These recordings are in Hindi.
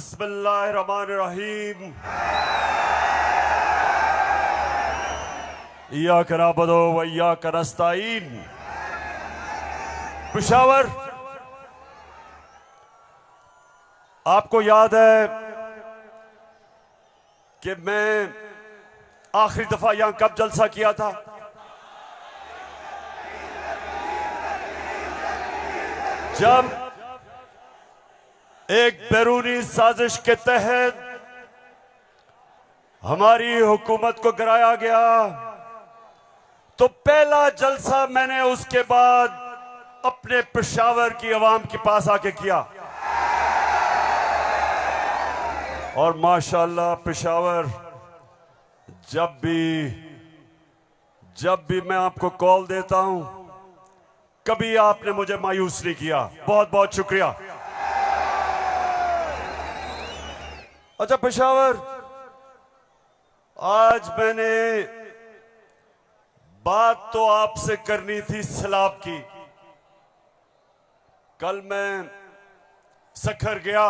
बिस्मिल्लाहिर्रहमानिर्रहीम। इय्याका नअबुदु व इय्याका नस्तईन। पेशावर, आपको याद है कि मैं आखिरी दफा यहां कब जलसा किया था? जब एक बैरूनी साजिश के तहत हमारी हुकूमत को गिराया गया, तो पहला जलसा मैंने उसके बाद अपने पेशावर की आवाम के पास आके किया। और माशाअल्लाह पेशावर, जब भी मैं आपको कॉल देता हूं, कभी आपने मुझे मायूस नहीं किया। बहुत बहुत शुक्रिया। अच्छा पेशावर, आज मैंने बात तो आपसे करनी थी सैलाब की। कल मैं सखर गया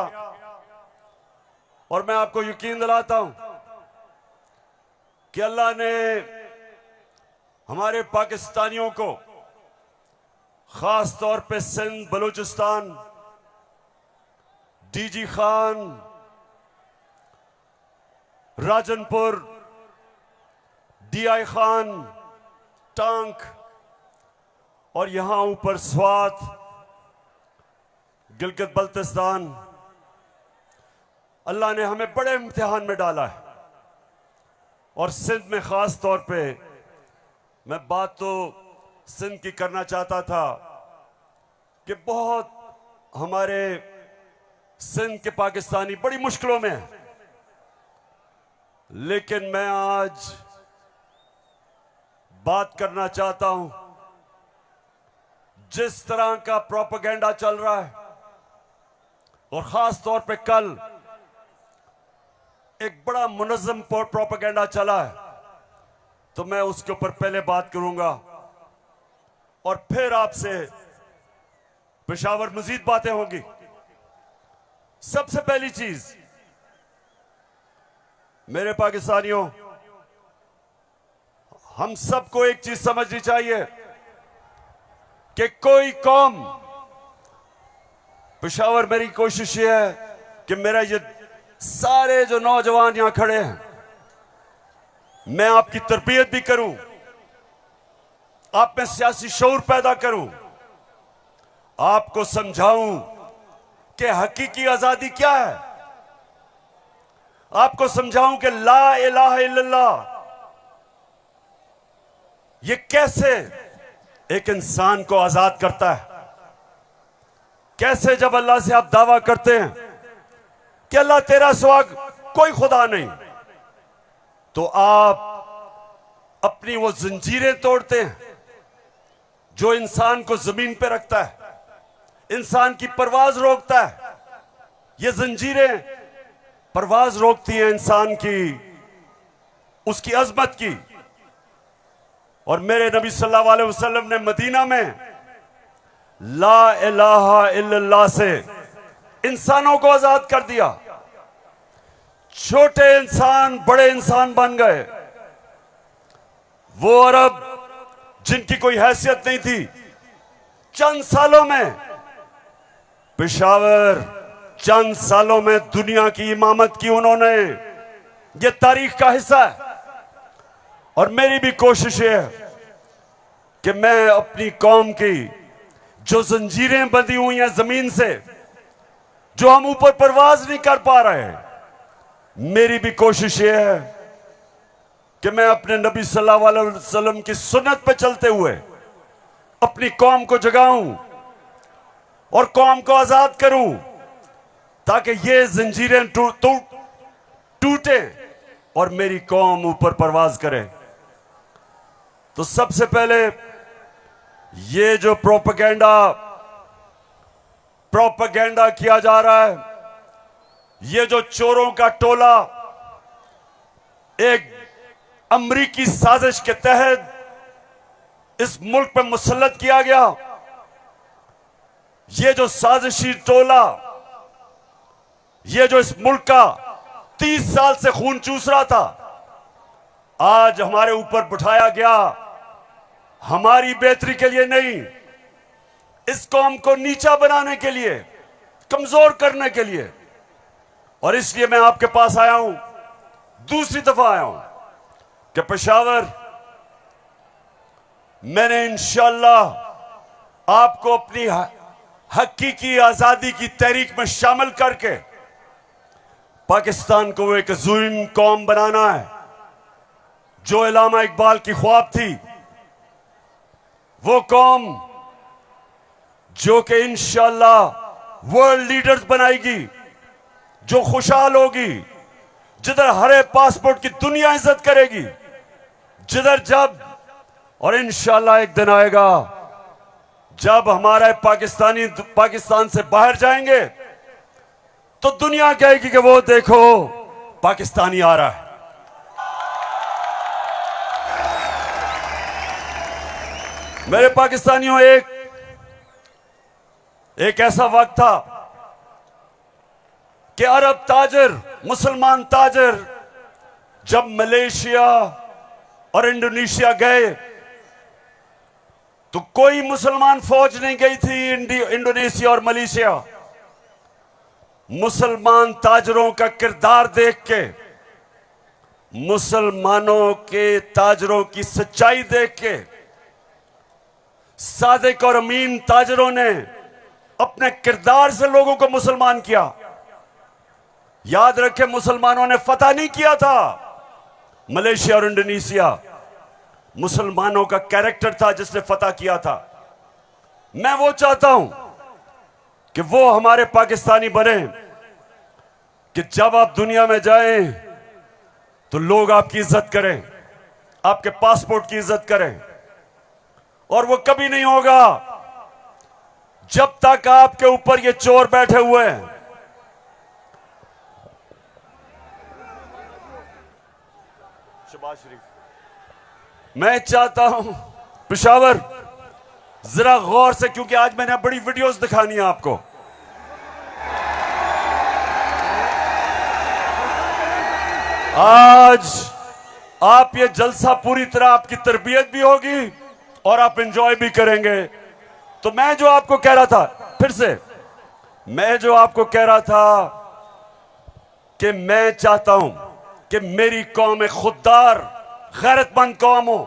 और मैं आपको यकीन दिलाता हूं कि अल्लाह ने हमारे पाकिस्तानियों को, खास तौर पे सिंध बलूचिस्तान, डीजी खान, राजनपुर, डीआई खान, टांक और यहां ऊपर स्वात, गिलगित बल्तिस्तान, अल्लाह ने हमें बड़े इम्तिहान में डाला है। और सिंध में खास तौर पे मैं बात तो सिंध की करना चाहता था कि बहुत हमारे सिंध के पाकिस्तानी बड़ी मुश्किलों में हैं। लेकिन मैं आज बात करना चाहता हूं, जिस तरह का प्रोपेगेंडा चल रहा है, और खास तौर पे कल एक बड़ा मुनज़्ज़म प्रोपेगेंडा चला है, तो मैं उसके ऊपर पहले बात करूंगा और फिर आपसे पेशावर मजीद बातें होंगी। सबसे पहली चीज, मेरे पाकिस्तानियों, हम सबको एक चीज समझनी चाहिए कि कोई कौम, पेशावर मेरी कोशिश ये है कि मेरा ये सारे जो नौजवान यहां खड़े हैं, मैं आपकी तरबियत भी करूं, आप में सियासी शऊर पैदा करूं, आपको समझाऊं कि हकीकी आजादी क्या है, आपको समझाऊं कि ला इलाहा इल्लल्लाह ये कैसे एक इंसान को आजाद करता है। कैसे जब अल्लाह से आप दावा करते हैं कि अल्लाह तेरा सिवा कोई खुदा नहीं, तो आप अपनी वो जंजीरें तोड़ते हैं जो इंसान को जमीन पे रखता है, इंसान की परवाज रोकता है। ये जंजीरें परवाज रोकती हैं इंसान की, उसकी अजमत की। और मेरे नबी सल्लल्लाहु अलैहि वसल्लम ने मदीना में ला इलाहा इल्लल्लाह से इंसानों को आजाद कर दिया। छोटे इंसान बड़े इंसान बन गए। वो अरब जिनकी कोई हैसियत नहीं थी, चंद सालों में, पेशावर चंद सालों में दुनिया की इमामत की उन्होंने। ये तारीख का हिस्सा है। और मेरी भी कोशिश है कि मैं अपनी कौम की जो जंजीरें बंधी हुई हैं जमीन से, जो हम ऊपर परवाज नहीं कर पा रहे हैं, मेरी भी कोशिश ये है कि मैं अपने नबी सल्लल्लाहु अलैहि वसल्लम की सुन्नत पे चलते हुए अपनी कौम को जगाऊं और कौम को आजाद करूं, ताकि ये जंजीरें टूटे और मेरी कौम ऊपर परवाज करे। तो सबसे पहले ये जो प्रोपेगेंडा किया जा रहा है, ये जो चोरों का टोला एक अमरीकी साजिश के तहत इस मुल्क पर मुसल्लत किया गया, ये जो साजिशी टोला ये जो इस मुल्क का 30 साल से खून चूस रहा था, आज हमारे ऊपर बिठाया गया, हमारी बेहतरी के लिए नहीं, इस कौम को नीचा बनाने के लिए, कमजोर करने के लिए। और इसलिए मैं आपके पास आया हूं, दूसरी दफा आया हूं कि पेशावर, मैंने इंशाअल्लाह आपको अपनी हकीकी आजादी की तहरीक में शामिल करके पाकिस्तान को एक अज़ीम कौम बनाना है। जो इल्लामा इकबाल की ख्वाब थी, वो कौम जो कि इंशाअल्लाह वर्ल्ड लीडर्स बनाएगी, जो खुशहाल होगी, जिधर हरे पासपोर्ट की दुनिया इज्जत करेगी, जिधर जब, और इंशाअल्लाह एक दिन आएगा जब हमारे पाकिस्तानी पाकिस्तान से बाहर जाएंगे तो दुनिया कहेगी कि वो देखो पाकिस्तानी आ रहा है। मेरे पाकिस्तानियों, एक ऐसा वक्त था कि अरब ताजर, मुसलमान ताजर जब मलेशिया और इंडोनेशिया गए तो कोई मुसलमान फौज नहीं गई थी इंडोनेशिया और मलेशिया। मुसलमान ताजरों का किरदार देख के, मुसलमानों के ताजरों की सच्चाई देख के, सादिक और अमीन ताजरों ने अपने किरदार से लोगों को मुसलमान किया। याद रखें, मुसलमानों ने फतह नहीं किया था मलेशिया और इंडोनेशिया, मुसलमानों का कैरेक्टर था जिसने फतह किया था। मैं वो चाहता हूं कि वो हमारे पाकिस्तानी बने कि जब आप दुनिया में जाएं तो लोग आपकी इज्जत करें, आपके पासपोर्ट की इज्जत करें। और वो कभी नहीं होगा जब तक आपके ऊपर ये चोर बैठे हुए हैं। शबाज शरीफ, मैं चाहता हूं पेशावर जरा गौर से, क्योंकि आज मैंने बड़ी वीडियोस दिखानी है आपको। आज आप ये जलसा पूरी तरह आपकी तरबियत भी होगी और आप एंजॉय भी करेंगे। तो मैं जो आपको कह रहा था, फिर से मैं जो आपको कह रहा था कि मैं चाहता हूं कि मेरी कौम एक खुददार, गैरतमंद कौम हो,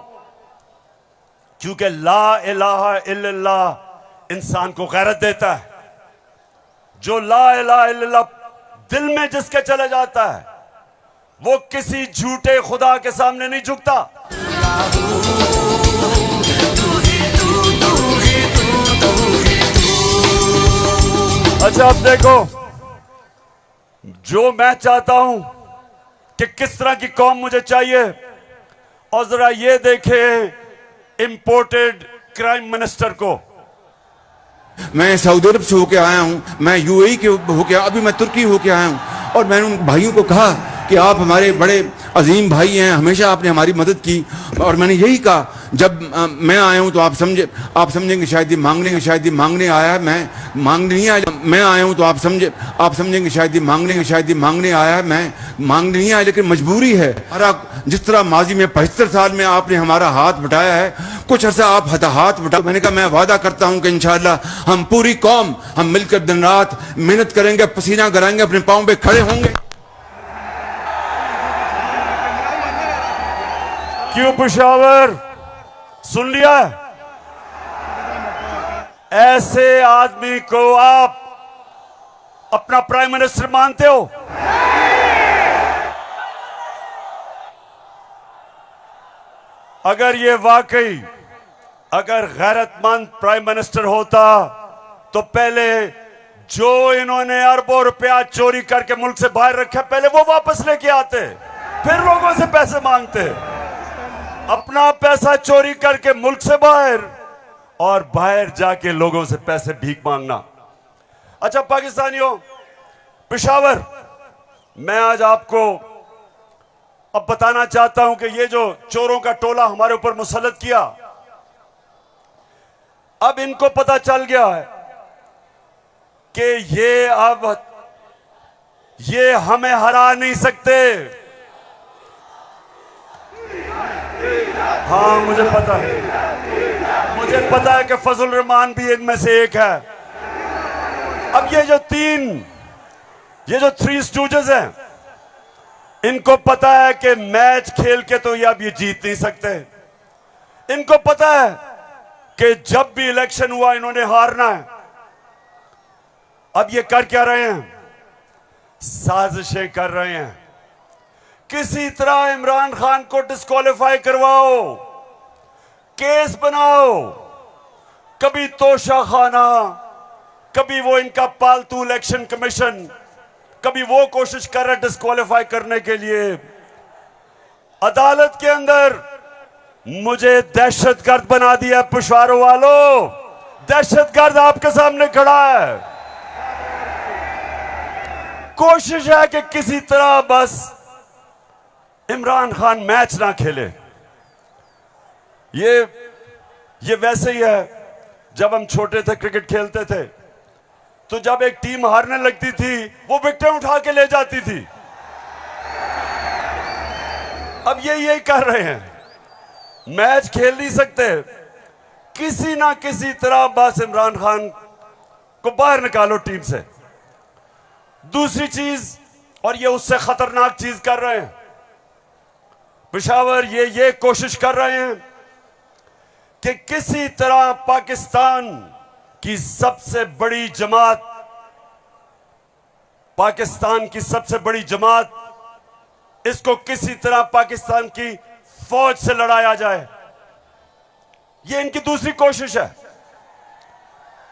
क्योंकि ला इलाहा इल्लल्लाह इंसान को गैरत देता है। जो ला इलाहा इल्लल्लाह दिल में जिसके चले जाता है, वो किसी झूठे खुदा के सामने नहीं झुकता। अच्छा, अब देखो, जो मैं चाहता हूं कि किस तरह की कौम मुझे चाहिए, और जरा ये देखें इंपोर्टेड क्राइम मिनिस्टर को। मैं सऊदी अरब से होके आया हूं, मैं यूएई के होके, अभी मैं तुर्की होके आया हूं, और मैंने उन भाइयों को कहा कि आप हमारे बड़े अजीम भाई हैं, हमेशा आपने हमारी मदद की। और मैंने यही कहा, जब मैं आया हूं तो आप समझेंगे शायद ये मांगने आया है, मैं मांगने नहीं आया। मैं आया हूं तो आप समझेंगे शायद ये मांगने आया है, मैं मांगने नहीं आया, लेकिन मजबूरी है। जिस तरह माजी में 75 साल में आपने हमारा हाथ बटाया है, कुछ अर्सा आप हाथ बटा। मैंने कहा मैं वादा करता हूं कि इंशाअल्लाह हम पूरी कौम, हम मिलकर दिन रात मेहनत करेंगे, पसीना गिराएंगे, अपने पांव पे खड़े होंगे। क्यों पेशावर, सुन लिया? ऐसे आदमी को आप अपना प्राइम मिनिस्टर मानते हो? अगर ये वाकई अगर गैरतमंद प्राइम मिनिस्टर होता तो पहले जो इन्होंने अरबों रुपया चोरी करके मुल्क से बाहर रखा, पहले वो वापस लेके आते, फिर लोगों से पैसे मांगते। अपना पैसा चोरी करके मुल्क से बाहर, और बाहर जाके लोगों से पैसे भीख मांगना। अच्छा पाकिस्तानियों, पेशावर, मैं आज आपको अब बताना चाहता हूं कि ये जो चोरों का टोला हमारे ऊपर मुसल्लत किया, अब इनको पता चल गया है कि ये अब ये हमें हरा नहीं सकते। हाँ मुझे पता है कि फजल रहमान भी इनमें से एक है। अब ये जो थ्री स्टूजेस हैं, इनको पता है कि मैच खेल के तो ये अब ये जीत नहीं सकते। इनको पता है कि जब भी इलेक्शन हुआ इन्होंने हारना है। अब ये कर क्या रहे हैं? साजिशें कर रहे हैं। किसी तरह इमरान खान को डिस्क्वालीफाई करवाओ, केस बनाओ, कभी तोशाखाना, कभी वो इनका पालतू इलेक्शन कमीशन, कभी वो कोशिश कर रहे डिस्क्वालीफाई करने के लिए। अदालत के अंदर मुझे दहशतगर्द बना दिया पिशवारों वालों। दहशतगर्द आपके सामने खड़ा है। कोशिश है कि किसी तरह बस इमरान खान मैच ना खेले। ये वैसे ही है, जब हम छोटे थे क्रिकेट खेलते थे तो जब एक टीम हारने लगती थी वो विकेट उठा के ले जाती थी। अब ये यही कर रहे हैं, मैच खेल नहीं सकते। किसी ना किसी तरह बस इमरान खान को बाहर निकालो टीम से। दूसरी चीज, और ये उससे खतरनाक चीज कर रहे हैं, पेशावर ये कोशिश कर रहे हैं कि किसी तरह पाकिस्तान की सबसे बड़ी जमात, इसको किसी तरह पाकिस्तान की फौज से लड़ाया जाए। ये इनकी दूसरी कोशिश है।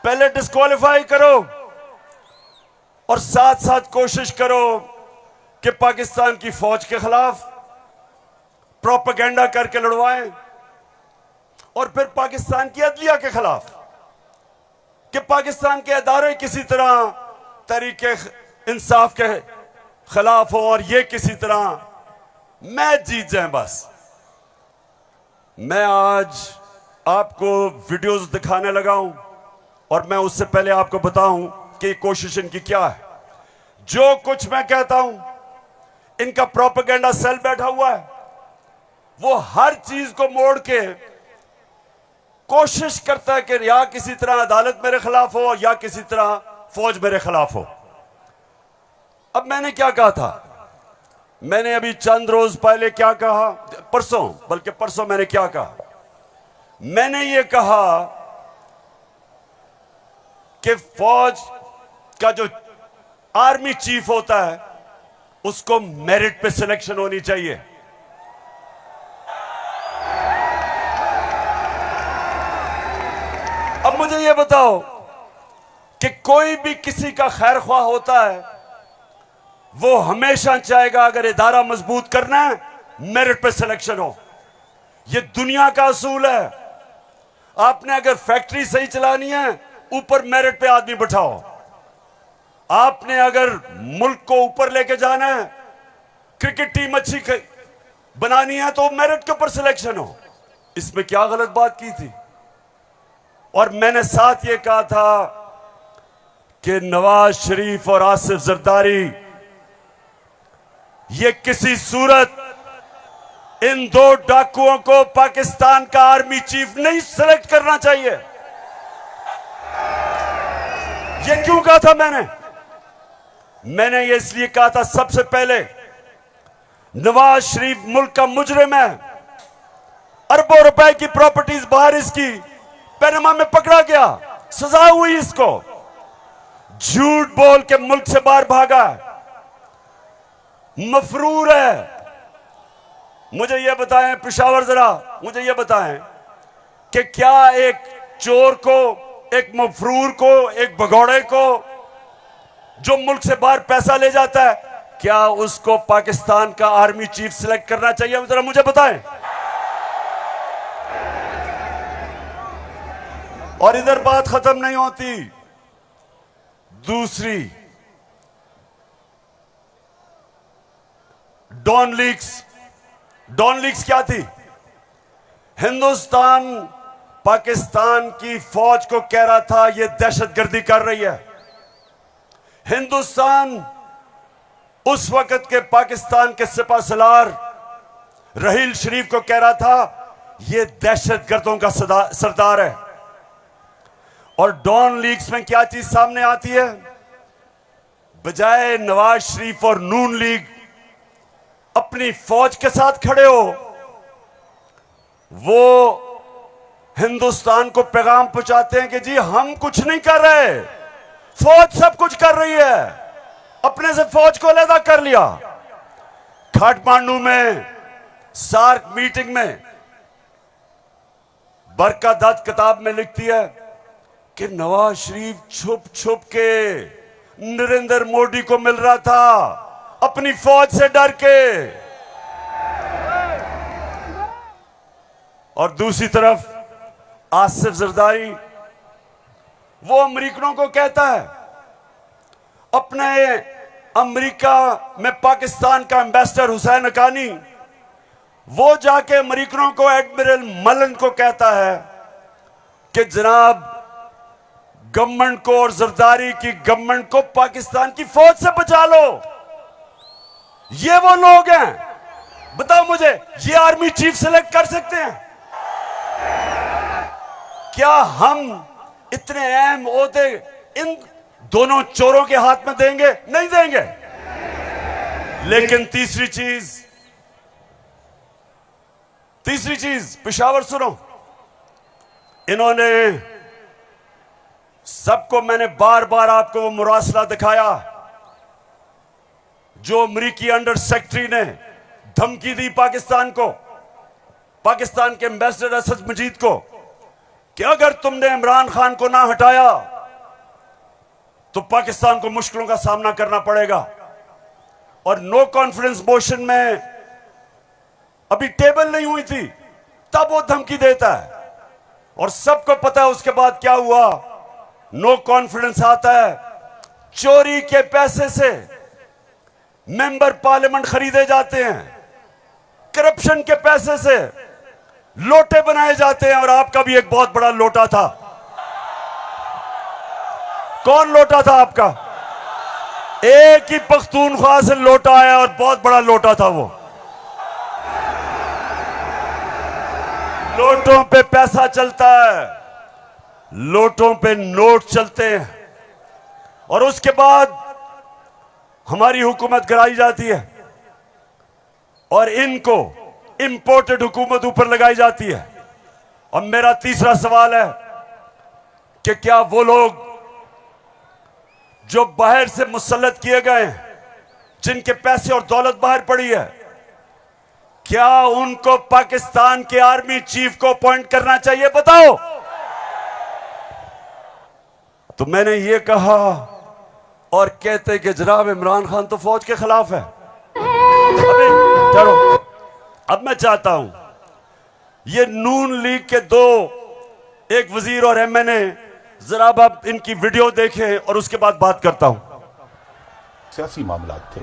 पहले डिस्क्वालीफाई करो और साथ साथ कोशिश करो कि पाकिस्तान की फौज के खिलाफ प्रोपेगेंडा करके लड़वाएं, और फिर पाकिस्तान की अदलिया के खिलाफ कि पाकिस्तान के अदारे किसी तरह तरीके इंसाफ के खिलाफ हो और ये किसी तरह मैच जीत जाएं। बस मैं आज आपको वीडियोस दिखाने लगा हूं, और मैं उससे पहले आपको बताऊं कि कोशिश इनकी क्या है। जो कुछ मैं कहता हूं, इनका प्रोपेगेंडा सेल बैठा हुआ है, वो हर चीज को मोड़ के कोशिश करता है कि या किसी तरह अदालत मेरे खिलाफ हो या किसी तरह फौज मेरे खिलाफ हो। अब मैंने क्या कहा था? मैंने अभी चंद रोज पहले क्या कहा, परसों मैंने क्या कहा? मैंने ये कहा कि फौज का जो आर्मी चीफ होता है उसको मेरिट पे सिलेक्शन होनी चाहिए। अब मुझे ये बताओ कि कोई भी किसी का खैर ख्वाह होता है, वो हमेशा चाहेगा अगर इदारा मजबूत करना है मेरिट पे सिलेक्शन हो। ये दुनिया का असूल है। आपने अगर फैक्ट्री सही चलानी है, ऊपर मेरिट पे आदमी बिठाओ। आपने अगर मुल्क को ऊपर लेके जाना है, क्रिकेट टीम अच्छी बनानी है, तो मेरिट के ऊपर सिलेक्शन हो। इसमें क्या गलत बात की थी? और मैंने साथ ये कहा था कि नवाज शरीफ और आसिफ जरदारी, ये किसी सूरत इन दो डाकुओं को पाकिस्तान का आर्मी चीफ नहीं सिलेक्ट करना चाहिए। ये क्यों कहा था मैंने ये इसलिए कहा था, सबसे पहले नवाज शरीफ मुल्क का मुजरिम है। अरबों रुपए की प्रॉपर्टीज बाहर इसकी पनामा में पकड़ा गया, सजा हुई इसको। झूठ बोल के मुल्क से बाहर भागा, मफरूर है। मुझे यह बताएं पेशावर, जरा मुझे यह बताएं कि क्या एक चोर को, एक मफरूर को, एक भगौड़े को जो मुल्क से बाहर पैसा ले जाता है, क्या उसको पाकिस्तान का आर्मी चीफ सिलेक्ट करना चाहिए? जरा मुझे बताएं। और इधर बात खत्म नहीं होती। दूसरी, डॉन लीक्स क्या थी? हिंदुस्तान पाकिस्तान की फौज को कह रहा था ये दहशतगर्दी कर रही है। हिंदुस्तान उस वक्त के पाकिस्तान के सिपहसालार रहील शरीफ को कह रहा था ये दहशतगर्दों का सरदार है। और डॉन लीग्स में क्या चीज सामने आती है? बजाय नवाज शरीफ और नून लीग अपनी फौज के साथ खड़े हो, वो हिंदुस्तान को पैगाम पहुंचाते हैं कि जी हम कुछ नहीं कर रहे, फौज सब कुछ कर रही है। अपने से फौज को अलग कर लिया। काठमांडू में सार्क मीटिंग में बरका दत्त किताब में लिखती है कि नवाज शरीफ छुप छुप के नरेंद्र मोदी को मिल रहा था अपनी फौज से डर के। और दूसरी तरफ आसिफ जरदारी वो अमेरिकनों को कहता है, अपने अमेरिका में पाकिस्तान का एम्बेसडर हुसैन हक्कानी वो जाके अमेरिकनों को एडमिरल मलन को कहता है कि जनाब गवर्नमेंट को और जरदारी की गवर्नमेंट को पाकिस्तान की फौज से बचा लो। ये वो लोग हैं, बताओ मुझे, ये आर्मी चीफ सेलेक्ट कर सकते हैं? क्या हम इतने अहम ओहदे इन दोनों चोरों के हाथ में देंगे? नहीं देंगे। लेकिन तीसरी चीज पेशावर सुनो, इन्होंने सबको, मैंने बार बार आपको वो मुरासला दिखाया जो अमरीकी अंडर सेक्रेटरी ने धमकी दी पाकिस्तान को, पाकिस्तान के एम्बेसडर असद मजीद को, कि अगर तुमने इमरान खान को ना हटाया तो पाकिस्तान को मुश्किलों का सामना करना पड़ेगा। और नो कॉन्फिडेंस मोशन में अभी टेबल नहीं हुई थी तब वो धमकी देता है। और सबको पता है उसके बाद क्या हुआ। नो कॉन्फिडेंस आता है, चोरी के पैसे से मेंबर पार्लियामेंट खरीदे जाते हैं, करप्शन के पैसे से लोटे बनाए जाते हैं। और आपका भी एक बहुत बड़ा लोटा था। कौन लोटा था आपका? एक ही पख्तूनख्वा से लोटा आया और बहुत बड़ा लोटा था वो। लोटों पे पैसा चलता है, लोटों पे नोट चलते हैं, और उसके बाद हमारी हुकूमत गिराई जाती है और इनको इंपोर्टेड हुकूमत ऊपर लगाई जाती है। और मेरा तीसरा सवाल है कि क्या वो लोग जो बाहर से मुसल्लत किए गए हैं, जिनके पैसे और दौलत बाहर पड़ी है, क्या उनको पाकिस्तान के आर्मी चीफ को अपॉइंट करना चाहिए? बताओ। तो मैंने ये कहा और कहते कि जनाब इमरान खान तो फौज के खिलाफ है। अभी चलो, अब मैं चाहता हूं ये नून लीग के दो, एक वजीर और एमएनए, जरा आप इनकी वीडियो देखें और उसके बाद बात करता हूं। सियासी मामला थे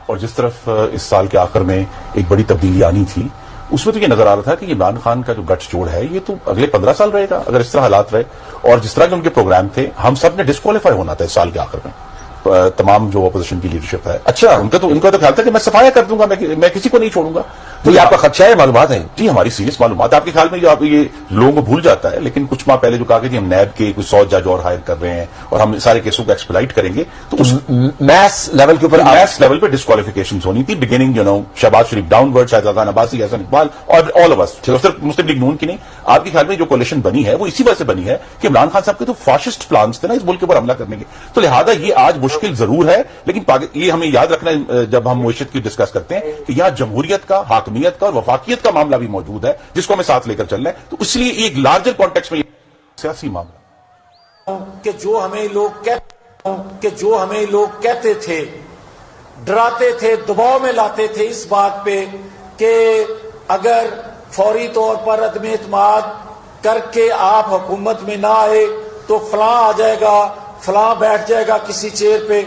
और जिस तरफ इस साल के आखिर में एक बड़ी तब्दीली आनी थी, उसमें तो ये नजर आ रहा था कि इमरान खान का जो गठजोड़ है ये तो अगले 15 साल रहेगा अगर इस तरह हालात रहे। और जिस तरह के उनके प्रोग्राम थे, हम सब ने डिस्क्वालीफाई होना था इस साल के आखिर में, तमाम जो अपोजिशन की लीडरशिप है। अच्छा, उनका तो ख्याल था कि मैं सफाया कर दूंगा, मैं किसी को नहीं छोड़ूंगा। तो ये आपका खदशा है? मालूमात है जी, हमारी सीरियस मालूमात है। आपके ख्याल में जो आप ये लोगों को भूल जाता है, लेकिन कुछ माह पहले जो कहा कि जी हम नैब के कुछ 100 जज और हायर कर रहे हैं और हम सारे केसों को एक्सप्लाइट करेंगे, तो उस मैथ्स लेवल के ऊपर, मैथ्स लेवल पे डिस्क्वालिफिकेशन होनी थी। बिगिनिंग शहबाज शरीफ डाउनवर्ड, शाहजाद खान अब्बासी, हसन इकबाल और ऑल ऑफ अस, सिर्फ मुस्लिम लीग नून की नहीं। आपके ख्याल में जो कोalition बनी है वो इसी वजह से बनी है कि इमरान खान साहब के तो फाशिस्ट प्लान्स थे ना इस मुल्क के ऊपर हमला करने के। तो लिहाजा ये आज मुश्किल जरूर है, लेकिन ये हमें याद रखना है जब हम मुआशरत की डिस्कस करते हैं कि यहां जमहूरियत का, हाकमियत का और वफाकियत का मामला भी मौजूद है जिसको हमें साथ लेकर चलना है। तो इसलिए एक लार्जर कॉन्टेक्स्ट में सियासी मामला कि जो हमें लोग कहते थे, डराते थे, दबाव में लाते थे इस बात पे कि अगर फौरी तौर पर अदम एतमाद करके आप हुकूमत में ना आए तो फलां आ जाएगा, फलां बैठ जाएगा किसी चेयर पे।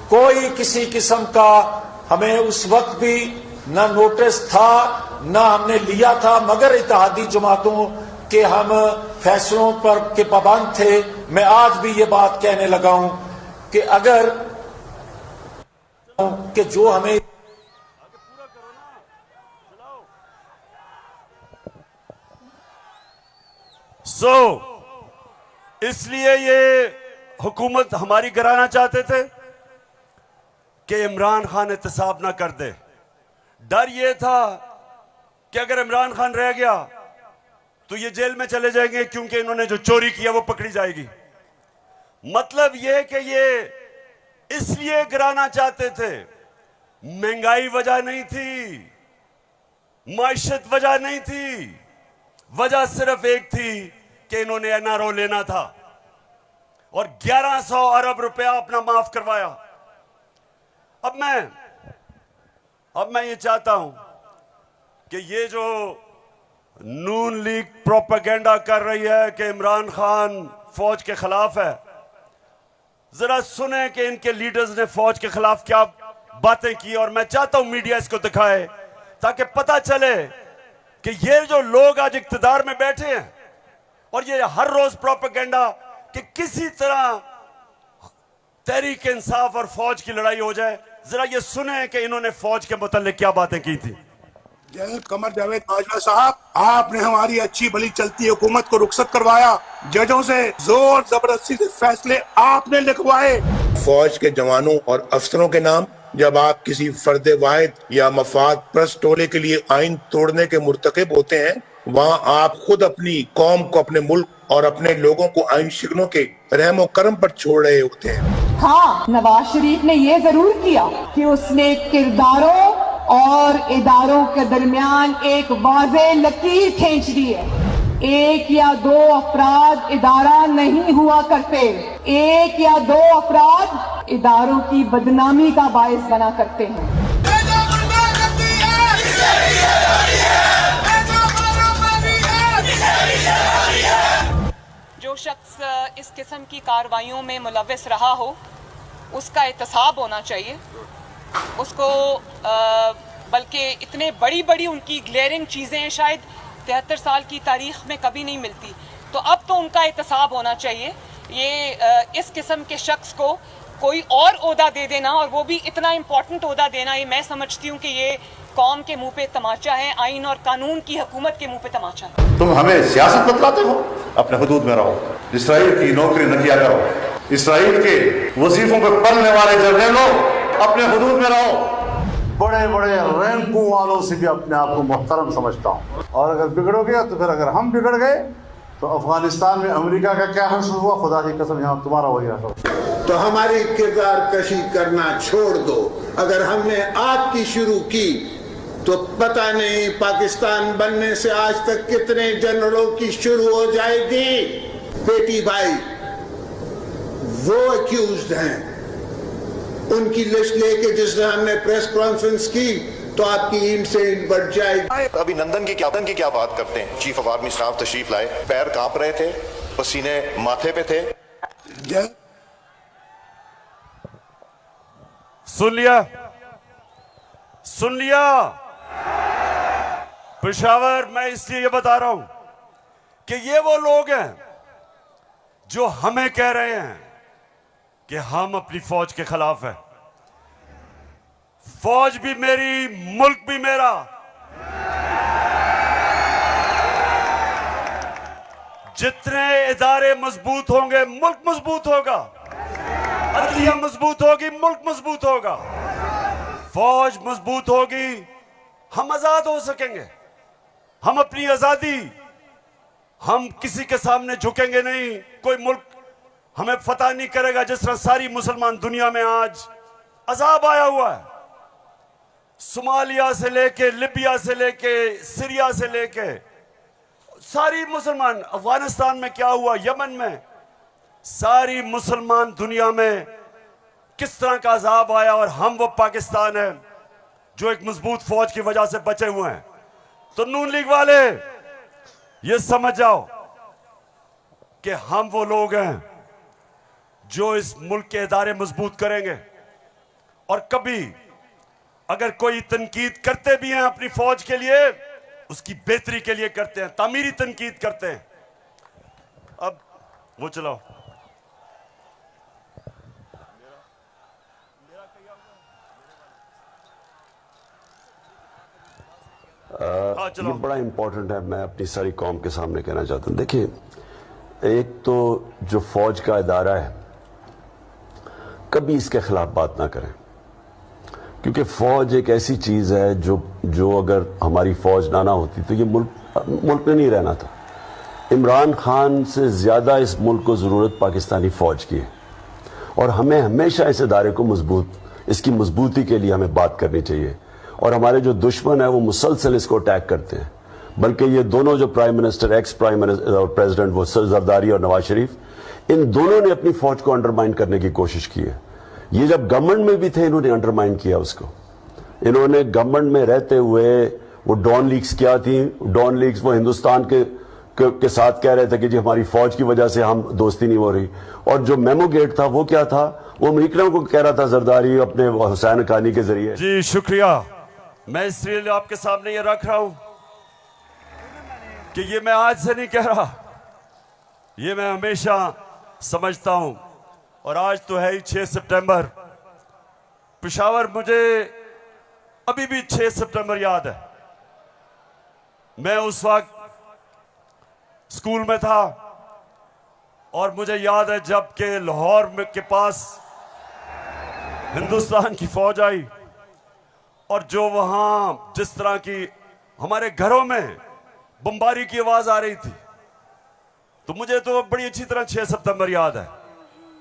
कोई किसी किस्म का हमें उस वक्त भी ना नोटिस था ना हमने लिया था, मगर इत्तेहादी जमातों के हम फैसलों पर के पाबंद थे। मैं आज भी ये बात कहने लगा हूं कि अगर कि जो हमें इसलिए ये हुकूमत हमारी गिराना चाहते थे कि इमरान खान एहतसाब ना कर दे। डर ये था कि अगर इमरान खान रह गया तो ये जेल में चले जाएंगे, क्योंकि इन्होंने जो चोरी किया वो पकड़ी जाएगी। मतलब ये कि ये इसलिए गिराना चाहते थे, महंगाई वजह नहीं थी, माइशत वजह नहीं थी, वजह सिर्फ एक थी कि इन्होंने एनआरओ लेना था और 1100 अरब रुपया अपना माफ करवाया। अब मैं ये चाहता हूं कि ये जो नून लीग प्रोपेगेंडा कर रही है कि इमरान खान फौज के खिलाफ है, जरा सुने कि इनके लीडर्स ने फौज के खिलाफ क्या बातें की। और मैं चाहता हूं मीडिया इसको दिखाए ताकि पता चले कि ये जो लोग आज इक्तदार में बैठे हैं और ये हर रोज प्रोपेगेंडा कि किसी तरह तहरीक इंसाफ और फौज की लड़ाई हो जाए, जरा ये सुने कि इन्होंने फौज के मुतालिक क्या बातें की थी। जनरल कमर जावेद बाजवा साहब, आपने हमारी अच्छी भली चलती हुकूमत को रुखसत करवाया, जजों से जोर जबरदस्ती से फैसले आपने लिखवाए। फौज के जवानों और अफसरों के नाम जब आप किसी फर्द वाहिद या मफाद प्रस्त टोले के लिए आइन तोड़ने के मुर्तकिब होते हैं, वहाँ आप खुद अपनी कौम को, अपने मुल्क और अपने लोगों को आइन शिकनों के रहमो करम पर छोड़ रहे होते हैं। हाँ, नवाज शरीफ ने ये जरूर किया कि उसने किरदारों और इदारों के दरमियान एक वाज़ेह लकीर खींच दी है। एक या दो अफराद इदारा नहीं हुआ करते, एक या दो अफराद इदारों की बदनामी का बायस बना करते हैं। जो शख्स इस किस्म की कार्रवाइयों में मुलव्वस रहा हो उसका एहतसाब होना चाहिए उसको, बल्कि इतने बड़ी उनकी ग्लेयरिंग चीज़ें शायद 73 साल की तारीख में कभी नहीं मिलती, तो अब तो उनका एहतसाब होना चाहिए। ये इस किस्म के शख्स को कोई और ओहदा दे देना, और वो भी इतना इम्पोर्टेंट ओहदा देना, ये मैं समझती हूँ कि ये कौम के मुंह पे तमाचा है, आइन और कानून की हुकूमत के मुंह पे तमाचा है। तुम हमें सियासत बतलाते हो, अपने हुदूद में रहो, इसराइल की नौकरी न किया करो, इसराइल के वजीफों पे पलने वाले जर्नलों अपने हुदूद में रहो। बड़े बड़े रैंकों वालों से भी अपने आप को मुहतरम समझता हूँ, और अगर बिगड़ोगे तो फिर अगर हम बिगड़ गए तो अफगानिस्तान में अमेरिका का क्या हश्र हुआ, खुदा की कसम यहाँ तुम्हारा वही हश्र। तो हमारी किरदार कशी करना छोड़ दो। अगर हमने आपकी शुरू की तो पता नहीं पाकिस्तान बनने से आज तक कितने जनरलों की शुरू हो जाएगी। बेटी भाई वो अक्यूज्ड हैं, उनकी लिस्ट लेके जिस दिन हमने प्रेस कॉन्फ्रेंस की तो आपकी ईंट से ईंट बढ़ जाएगी। अभिनंदन की क्या बात करते हैं। चीफ ऑफ आर्मी स्टाफ तशरीफ लाए, पैर कांप रहे थे, पसीने माथे पे थे। सुन लिया पेशावर, मैं इसलिए ये बता रहा हूं कि ये वो लोग हैं जो हमें कह रहे हैं कि हम अपनी फौज के खिलाफ है। फौज भी मेरी, मुल्क भी मेरा। जितने इदारे मजबूत होंगे मुल्क मजबूत होगा, अदलिया मजबूत होगी मुल्क मजबूत होगा, फौज मजबूत होगी, हम आजाद हो सकेंगे। हम अपनी आजादी, हम किसी के सामने झुकेंगे नहीं, कोई मुल्क हमें फतह नहीं करेगा। जिस तरह सारी मुसलमान दुनिया में आज अजाब आया हुआ है, सोमालिया से लेके, लिबिया से लेके, सीरिया से लेके, सारी मुसलमान, अफगानिस्तान में क्या हुआ, यमन में, सारी मुसलमान दुनिया में किस तरह का अजाब आया, और हम वो पाकिस्तान है जो एक मजबूत फौज की वजह से बचे हुए हैं। तो नून लीग वाले ये समझ जाओ कि हम वो लोग हैं जो इस मुल्क के इदारे मजबूत करेंगे, और कभी अगर कोई तनकीद करते भी हैं अपनी फौज के लिए, उसकी बेहतरी के लिए करते हैं, तामीरी तनकीद करते हैं। अब वो चलाओ। हाँ, चलो। ये बड़ा इंपॉर्टेंट है, मैं अपनी सारी कौम के सामने कहना चाहता हूँ। देखिए, एक तो जो फौज का इदारा है, कभी इसके खिलाफ बात ना करें, क्योंकि फौज एक ऐसी चीज है जो अगर हमारी फौज ना होती तो ये मुल्क में नहीं रहना था। इमरान खान से ज्यादा इस मुल्क को जरूरत पाकिस्तानी फौज की है, और हमें हमेशा इस इदारे को इसकी मजबूती के लिए हमें बात करनी चाहिए। और हमारे जो दुश्मन है वो मुसलसल इसको अटैक करते हैं, बल्कि ये दोनों जो prime minister, ex prime minister और प्रेसिडेंट, वो जरदारी और नवाज शरीफ, इन दोनों ने अपनी फौज को अंडरमाइन करने की कोशिश की है। ये जब गवर्नमेंट में भी थे, इन्होंने अंडरमाइन किया उसको। इन्होंने गवर्नमेंट में रहते हुए वो डॉन लीग्स क्या थी, डॉन लीग्स वो हिंदुस्तान के साथ कह रहे थे कि जी हमारी फौज की वजह से हम दोस्ती नहीं हो रही, और जो मेमो गेट था वो क्या था, वो अमेरिकनों को कह रहा था जरदारी अपने हुसैन हक्कानी के जरिए। जी शुक्रिया। मैं इसलिए आपके सामने ये रख रहा हूं कि ये मैं आज से नहीं कह रहा, ये मैं हमेशा समझता हूं। और आज तो है ही 6 सितंबर। पेशावर, मुझे अभी भी 6 सितंबर याद है। मैं उस वक्त स्कूल में था, और मुझे याद है जब के लाहौर के पास हिंदुस्तान की फौज आई, और जो वहां जिस तरह की हमारे घरों में बमबारी की आवाज आ रही थी, तो मुझे तो बड़ी अच्छी तरह 6 सितंबर याद है।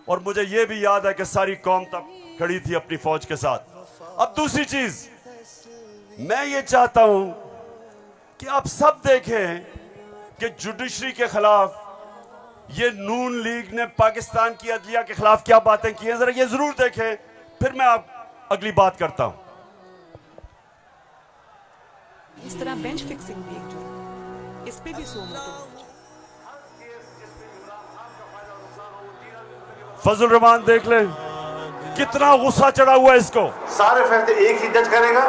और मुझे यह भी याद है कि सारी कौम तब खड़ी थी अपनी फौज के साथ। अब दूसरी चीज, मैं ये चाहता हूं कि आप सब देखें कि जुडिशरी के खिलाफ ये नून लीग ने पाकिस्तान की अदलिया के खिलाफ क्या बातें की हैं, जरा ये जरूर देखें, फिर मैं आप अगली बात करता हूं। इस तरह बेंच फिक्सिंग भी एक जुर्म, इस पे भी 100 मोटो। फजल रहमान देख ले कितना गुस्सा चढ़ा हुआ है इसको। सारे फैसले एक ही जज करेगा,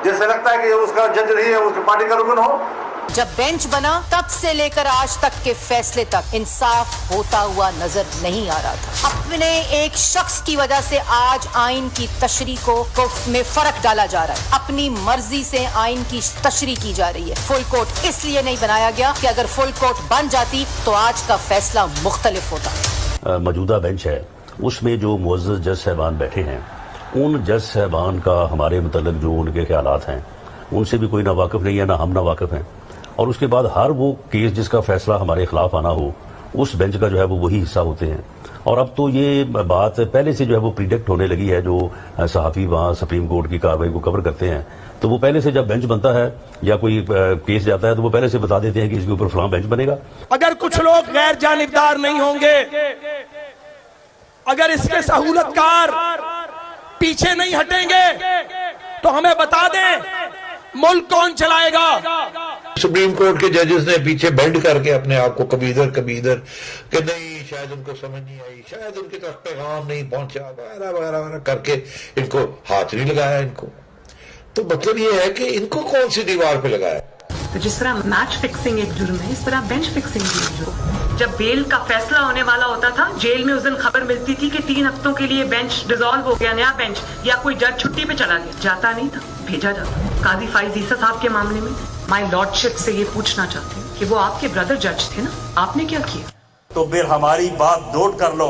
जैसे लगता है कि उसका जज नहीं है, उसकी पार्टी का रुकन हो। जब बेंच बना तब से लेकर आज तक के फैसले तक इंसाफ होता हुआ नजर नहीं आ रहा था। अपने एक शख्स की वजह से आज आइन की तशरीह को में फर्क डाला जा रहा है। अपनी मर्जी से आइन की तशरीह की जा रही है। फुल कोर्ट इसलिए नहीं बनाया गया कि अगर फुल कोर्ट बन जाती तो आज का फैसला मुख्तलिफ होता। मौजूदा बेंच है, उसमें जो मुअज़्ज़ज़ जज साहबान बैठे हैं, उन जज साहबान का हमारे मतलब जो उनके ख्यालात हैं उनसे भी कोई ना वाकिफ नहीं है, ना हम ना वाकिफ हैं। और उसके बाद हर वो केस जिसका फैसला हमारे खिलाफ आना हो, उस बेंच का जो है वो वही हिस्सा होते हैं। और अब तो ये बात पहले से जो है वो प्रिडिक्ट होने लगी है। जो सहाफ़ी वहाँ सुप्रीम कोर्ट की कार्रवाई को कवर करते हैं, तो वो पहले से जब बेंच बनता है या कोई केस जाता है तो वो पहले से बता देते हैं कि इसके ऊपर फलां बेंच बनेगा। अगर कुछ लोग गैर जानिबदार नहीं होंगे, अगर इसके सहूलतकार पीछे नहीं हटेंगे, तो हमें बता दें मुल्क कौन चलाएगा। सुप्रीम कोर्ट के जजेस ने पीछे बेंड करके अपने आप को कभी इधर कि नहीं, शायद उनको समझ नहीं आई, शायद उनकी तरफ पैगाम नहीं पहुंचा, वगैरह वगैरह करके इनको हाथ नहीं लगाया इनको। तो मतलब ये है कि इनको कौन सी दीवार पे लगाया। तो जिस तरह मैच फिक्सिंग एक जुर्म है, इस तरह बेंच फिक्सिंग भी एक जुर्म। जब बेल का फैसला होने वाला होता था, जेल में उस दिन खबर मिलती थी कि 3 हफ्तों के लिए बेंच डिसॉल्व हो गया, नया बेंच, या कोई जज छुट्टी पे चला गया। जाता नहीं था, भेजा जाता। काजी फाइज ईसा साहब के मामले में माय लॉर्डशिप से ये पूछना चाहती हूँ कि वो आपके ब्रदर जज थे ना, आपने क्या किया? तो फिर हमारी बात नोट कर लो,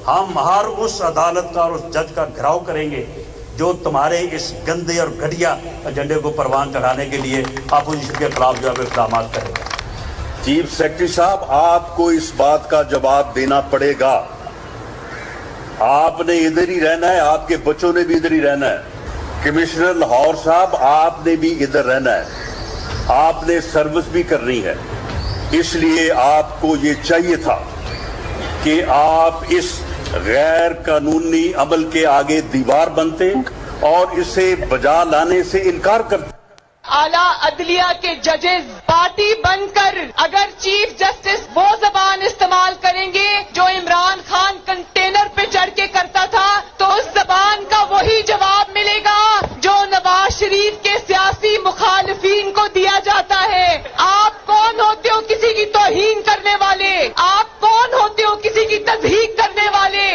हम हर उस अदालत का और उस जज का घेराव करेंगे जो तुम्हारे इस गंदे और घटिया एजेंडे को परवान चढ़ाने के लिए अपोजिशन के खिलाफ जो है इकदाम करेगा। चीफ सेक्रेटरी साहब, आपको इस बात का जवाब देना पड़ेगा। आपने इधर ही रहना है, आपके बच्चों ने भी इधर ही रहना है। कमिश्नर लाहौर साहब, आपने भी इधर रहना है, आपने सर्विस भी करनी है। इसलिए आपको ये चाहिए था कि आप इस गैर कानूनी अमल के आगे दीवार बनते और इसे बजा लाने से इनकार करते। आला अदलिया के जजेस पार्टी बनकर अगर चीफ जस्टिस वो जबान इस्तेमाल करेंगे जो इमरान खान कंटेनर पे चढ़ के करता था, तो उस जबान का वही जवाब मिलेगा जो नवाज शरीफ के सियासी मुखालिफिन को दिया जाता है। आप कौन होते हो किसी की तौहीन करने वाले? आप कौन होते हो किसी की तज़हीक करने वाले?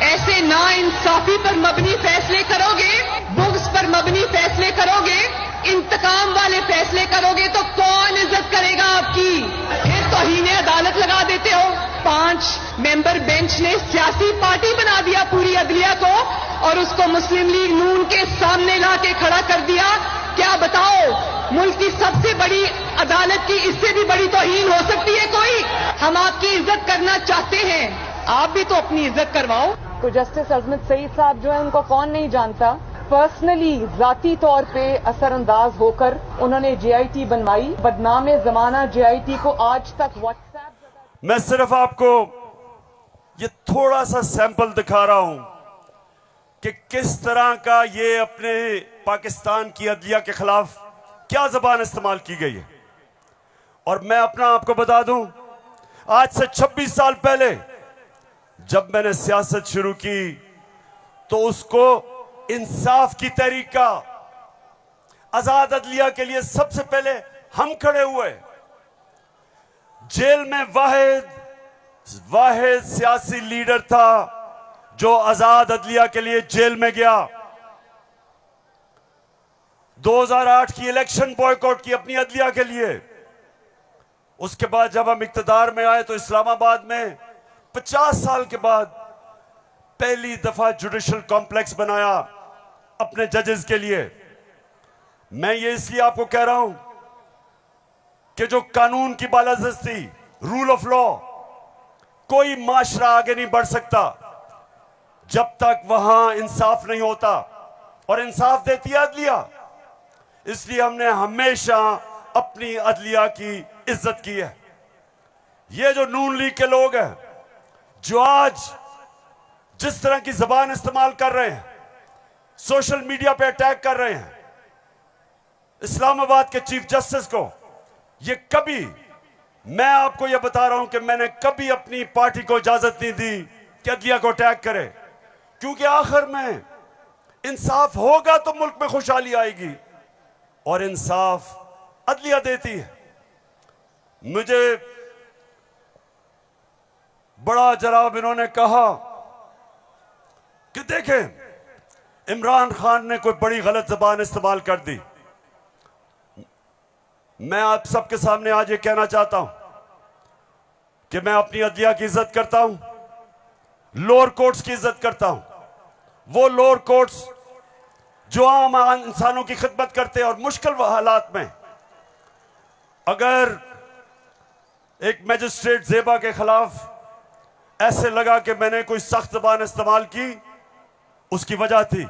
ऐसे नाइंसाफी पर मबनी फैसले करोगे, बुग़्ज़ पर मबनी फैसले करोगे, इंतकाम वाले 5 मेंबर बेंच ने सियासी पार्टी बना दिया पूरी अदलिया को और उसको मुस्लिम लीग नून के सामने ला के खड़ा कर दिया। क्या बताओ, मुल्क की सबसे बड़ी अदालत की इससे भी बड़ी तौहीन हो सकती है कोई? हम आपकी इज्जत करना चाहते हैं, आप भी तो अपनी इज्जत करवाओ। तो जस्टिस अजमत सईद साहब जो है उनको कौन नहीं जानता, पर्सनली जाती तौर पे असरअंदाज होकर उन्होंने JIT बनवाई, बदनाम जमाना JIT को आज तक व्हाट्सएप। मैं सिर्फ आपको ये थोड़ा सा सैंपल दिखा रहा हूं कि किस तरह का ये अपने पाकिस्तान की अदलिया के खिलाफ क्या जबान इस्तेमाल की गई है। और मैं अपना आपको बता दूं, आज से 26 साल पहले जब मैंने सियासत शुरू की तो उसको इंसाफ की तहरीक का, आजाद अदलिया के लिए सबसे पहले हम खड़े हुए। जेल में वाहिद सियासी लीडर था जो आजाद अदलिया के लिए जेल में गया। 2008 की इलेक्शन बॉयकॉट की अपनी अदलिया के लिए। उसके बाद जब हम इक्तदार में आए तो इस्लामाबाद में 50 साल के बाद पहली दफा जुडिशल कॉम्प्लेक्स बनाया अपने जजेस के लिए। मैं ये इसलिए आपको कह रहा हूं कि जो कानून की बालादस्ती, रूल ऑफ लॉ, कोई माशरा आगे नहीं बढ़ सकता जब तक वहां इंसाफ नहीं होता, और इंसाफ देती है अदलिया। इसलिए हमने हमेशा अपनी अदलिया की इज्जत की है। ये जो नून लीग के लोग हैं जो आज जिस तरह की जबान इस्तेमाल कर रहे हैं, सोशल मीडिया पे अटैक कर रहे हैं इस्लामाबाद के चीफ जस्टिस को, ये कभी, मैं आपको ये बता रहा हूं कि मैंने कभी अपनी पार्टी को इजाजत नहीं दी कि अदलिया को अटैक करे, क्योंकि आखिर में इंसाफ होगा तो मुल्क में खुशहाली आएगी, और इंसाफ अदलिया देती है। मुझे बड़ा जनाब इन्होंने कहा कि देखें इमरान खान ने कोई बड़ी गलत जबान इस्तेमाल कर दी। मैं आप सबके सामने आज ये कहना चाहता हूं कि मैं अपनी अदलिया की इज्जत करता हूं, लोअर कोर्ट्स की इज्जत करता हूं। वो लोअर कोर्ट्स जो आम इंसानों की खिदमत करते हैं और मुश्किल हालात में, अगर एक मैजिस्ट्रेट जेबा के खिलाफ ऐसे लगा कि मैंने कोई सख्त जबान इस्तेमाल की, उसकी वजह थी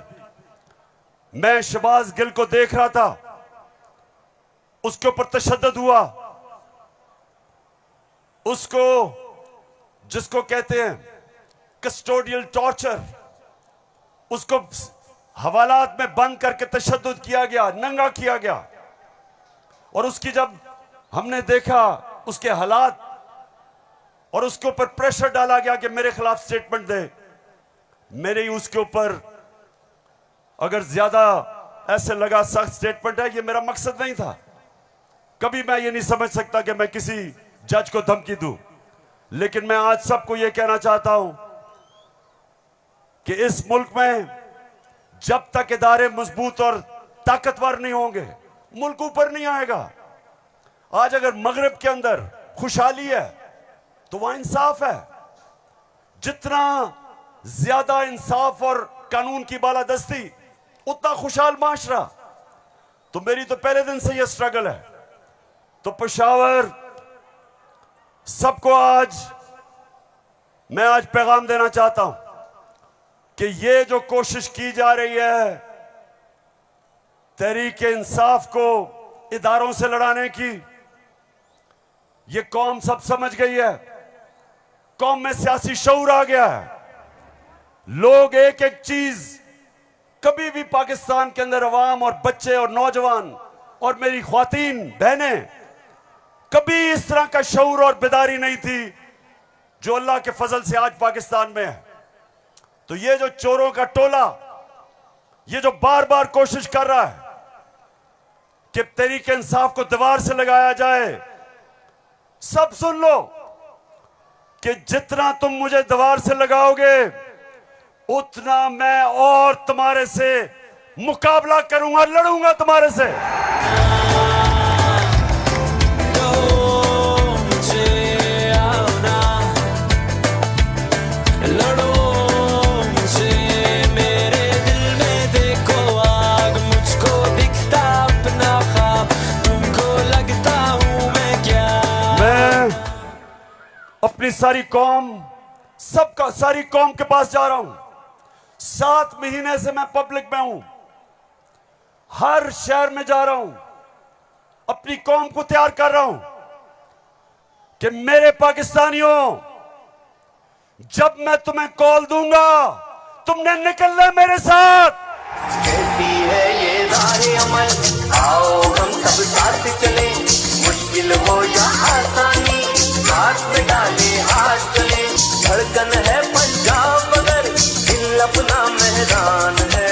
मैं शहबाज गिल को देख रहा था, उसके ऊपर तशद्दुद हुआ, उसको जिसको कहते हैं कस्टोडियल टॉर्चर, उसको हवालात में बंद करके तशद्दुद किया गया, नंगा किया गया। और उसकी जब हमने देखा उसके हालात और उसके ऊपर प्रेशर डाला गया कि मेरे खिलाफ स्टेटमेंट दे, मेरे ही उसके ऊपर अगर ज्यादा ऐसे लगा सख्त स्टेटमेंट है, ये मेरा मकसद नहीं था। कभी मैं ये नहीं समझ सकता कि मैं किसी जज को धमकी दूं, लेकिन मैं आज सबको ये कहना चाहता हूं कि इस मुल्क में जब तक इदारे मजबूत और ताकतवर नहीं होंगे, मुल्क ऊपर नहीं आएगा। आज अगर मगरिब के अंदर खुशहाली है तो वहां इंसाफ है। जितना ज्यादा इंसाफ और कानून की बालादस्ती, उतना खुशहाल माशरा। तो मेरी तो पहले दिन से यह स्ट्रगल है। तो पेशावर सबको मैं आज पैगाम देना चाहता हूं कि ये जो कोशिश की जा रही है तहरीक इंसाफ को इदारों से लड़ाने की, ये कौम सब समझ गई है। कौम में सियासी शऊर आ गया है। लोग एक एक चीज, कभी भी पाकिस्तान के अंदर अवाम और बच्चे और नौजवान और मेरी ख्वातीन बहनें, कभी इस तरह का शऊर और बेदारी नहीं थी जो अल्लाह के फजल से आज पाकिस्तान में है। तो ये जो चोरों का टोला, ये जो बार बार कोशिश कर रहा है कि तहरीक इंसाफ को दीवार से लगाया जाए, सब सुन लो कि जितना तुम मुझे दीवार से लगाओगे उतना मैं और तुम्हारे से मुकाबला करूंगा, लड़ूंगा तुम्हारे से। अपनी सारी कौम, सबका सारी कौम के पास जा रहा हूं। 7 महीने से मैं पब्लिक में हूं, हर शहर में जा रहा हूं, अपनी कौम को तैयार कर रहा हूं कि मेरे पाकिस्तानियों, जब मैं तुम्हें कॉल दूंगा तुमने निकलना है मेरे साथ। है ये राहे अमल, आओ हम सब साथ चले, मुश्किल हो या आसानी, हाथ में डाले हाथ चले, धड़कन है पंजाब मगर दिल अपना मैदान है।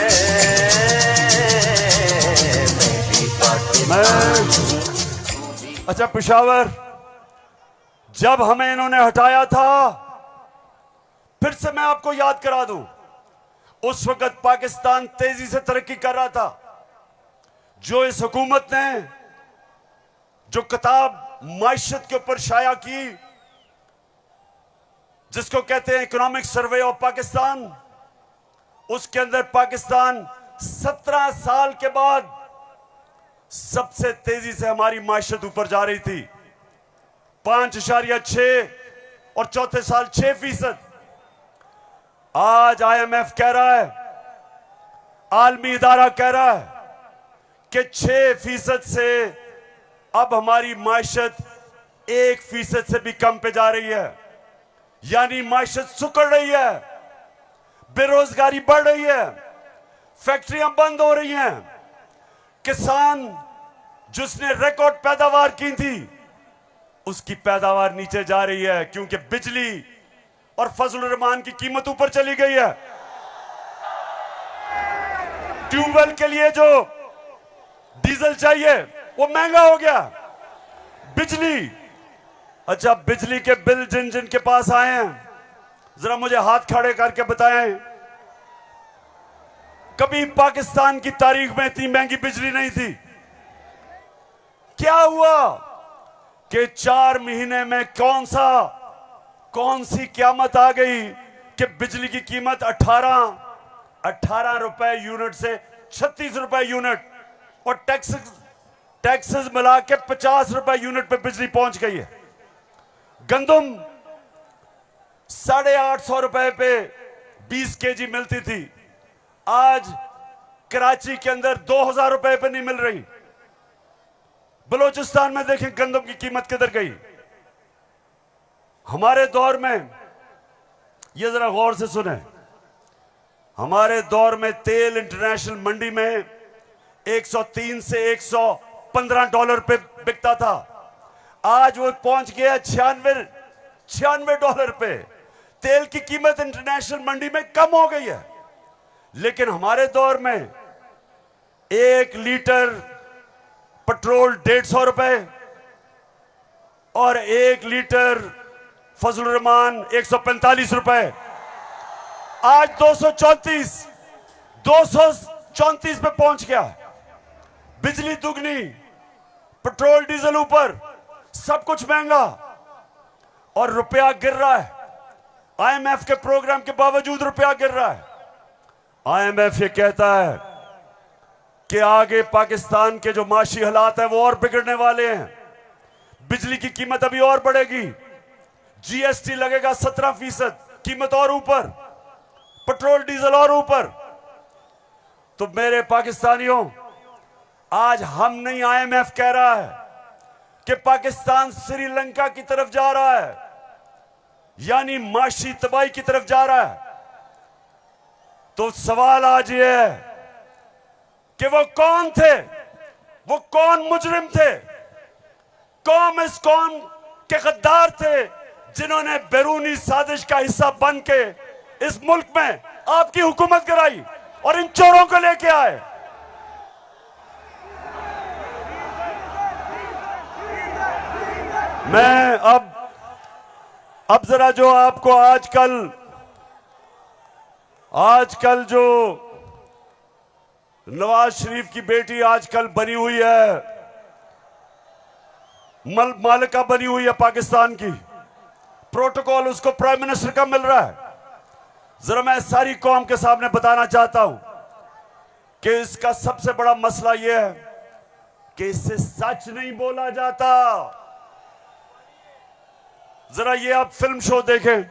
अच्छा पेशावर, जब हमें इन्होंने हटाया था, फिर से मैं आपको याद करा दूं, उस वक्त पाकिस्तान तेजी से तरक्की कर रहा था। जो इस हुकूमत ने जो किताब माइशत के ऊपर शाया की, जिसको कहते हैं इकोनॉमिक सर्वे ऑफ पाकिस्तान, उसके अंदर पाकिस्तान 17 साल के बाद सबसे तेजी से हमारी माइशत ऊपर जा रही थी। 5.6 और चौथे साल 6%। आज IMF कह रहा है, आलमी इदारा कह रहा है कि 6% से अब हमारी माइशत 1% से भी कम पे जा रही है। यानी माइशत सुकड़ रही है, बेरोजगारी बढ़ रही है, फैक्ट्रियां बंद हो रही हैं, किसान जिसने रिकॉर्ड पैदावार की थी उसकी पैदावार नीचे जा रही है, क्योंकि बिजली और फजलुर रहमान की कीमत ऊपर चली गई है। ट्यूबवेल के लिए जो डीजल चाहिए वो महंगा हो गया। बिजली, अच्छा बिजली के बिल जिन जिन के पास आए हैं, जरा मुझे हाथ खड़े करके बताएं, कभी पाकिस्तान की तारीख में इतनी महंगी बिजली नहीं थी। क्या हुआ कि 4 महीने में कौन सी क़यामत आ गई कि बिजली की कीमत 18 रुपए यूनिट से 36 रुपए यूनिट, और टैक्सेस मिला के 50 रुपए यूनिट पे बिजली पहुंच गई है। गंदम 850 रुपए पे 20 kg मिलती थी, आज कराची के अंदर 2000 रुपए पे नहीं मिल रही। बलूचिस्तान में देखें गंदम की कीमत किधर गई। हमारे दौर में, ये जरा गौर से सुने, हमारे दौर में तेल इंटरनेशनल मंडी में 103 से 115 डॉलर पे बिकता था। आज वो पहुंच गया 96 डॉलर पे। तेल की कीमत इंटरनेशनल मंडी में कम हो गई है, लेकिन हमारे दौर में 1 लीटर पेट्रोल 150 रुपए और 1 लीटर फजलुर रहमान 145 रुपए। आज 234 पे पहुंच गया। बिजली दुगनी, पेट्रोल डीजल ऊपर, सब कुछ महंगा और रुपया गिर रहा है। IMF के प्रोग्राम के बावजूद रुपया गिर रहा है। IMF ये कहता है कि आगे पाकिस्तान के जो माशी हालात है वो और बिगड़ने वाले हैं। बिजली की कीमत अभी और बढ़ेगी, GST लगेगा 17%, कीमत और ऊपर, पेट्रोल डीजल और ऊपर। तो मेरे पाकिस्तानियों, आज हम नहीं, IMF कह रहा है कि पाकिस्तान श्रीलंका की तरफ जा रहा है, यानी माशी तबाही की तरफ जा रहा है। तो सवाल आज ये है कि वो कौन थे, वो कौन मुजरिम थे, कौन इस कौम के गद्दार थे जिन्होंने बैरूनी साजिश का हिस्सा बन के इस मुल्क में आपकी हुकूमत कराई और इन चोरों को लेके आए। मैं अब जरा जो आपको आजकल जो नवाज शरीफ की बेटी आजकल बनी हुई है, मालिका बनी हुई है पाकिस्तान की, प्रोटोकॉल उसको प्राइम मिनिस्टर का मिल रहा है। जरा मैं सारी कौम के सामने बताना चाहता हूं कि इसका सबसे बड़ा मसला यह है कि इससे सच नहीं बोला जाता। जरा ये आप फिल्म शो देखें,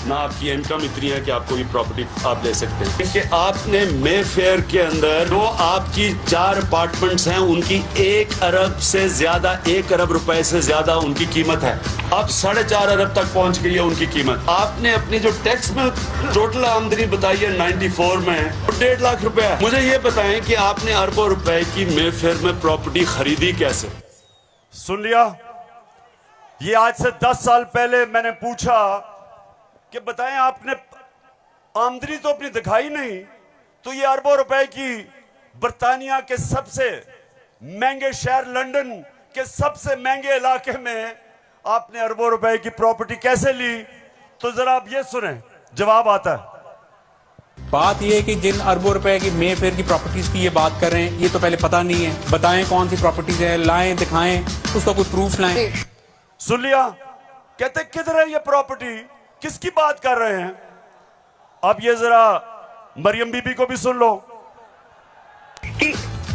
ना आपकी इनकम इतनी है कि आपको ये प्रॉपर्टी आप ले सकते हैं कि आपने मे फेयर के अंदर जो आपकी 4 अपार्टमेंट्स हैं उनकी 1 अरब से ज्यादा, 1 अरब रुपए से ज्यादा उनकी कीमत है। अब 4.5 अरब तक पहुंच गई है उनकी कीमत। आपने अपनी जो टैक्स में टोटल आमदनी बताई है 94 में 1.5 लाख रुपए है। मुझे ये बताएं कि आपने अरबों रुपए की मे फेयर में प्रॉपर्टी खरीदी कैसे? सुन लिया? ये आज से 10 साल पहले मैंने पूछा कि बताएं आपने आमदनी तो अपनी दिखाई नहीं, तो ये अरबों रुपए की बर्तानिया के सबसे महंगे शहर लंदन के सबसे महंगे इलाके में आपने अरबों रुपए की प्रॉपर्टी कैसे ली? तो जरा आप ये सुने, जवाब आता है। बात यह है कि जिन अरबों रुपए की मे फेयर की प्रॉपर्टीज की ये बात कर रहे हैं, ये तो पहले पता नहीं है। बताएं कौन सी प्रॉपर्टीज है, लाएं, दिखाएं, उसका कोई प्रूफ लाएं। सुन लिया? कहते किधर है ये प्रॉपर्टी, किसकी बात कर रहे हैं? अब ये जरा मरियम बीबी को भी सुन लो कि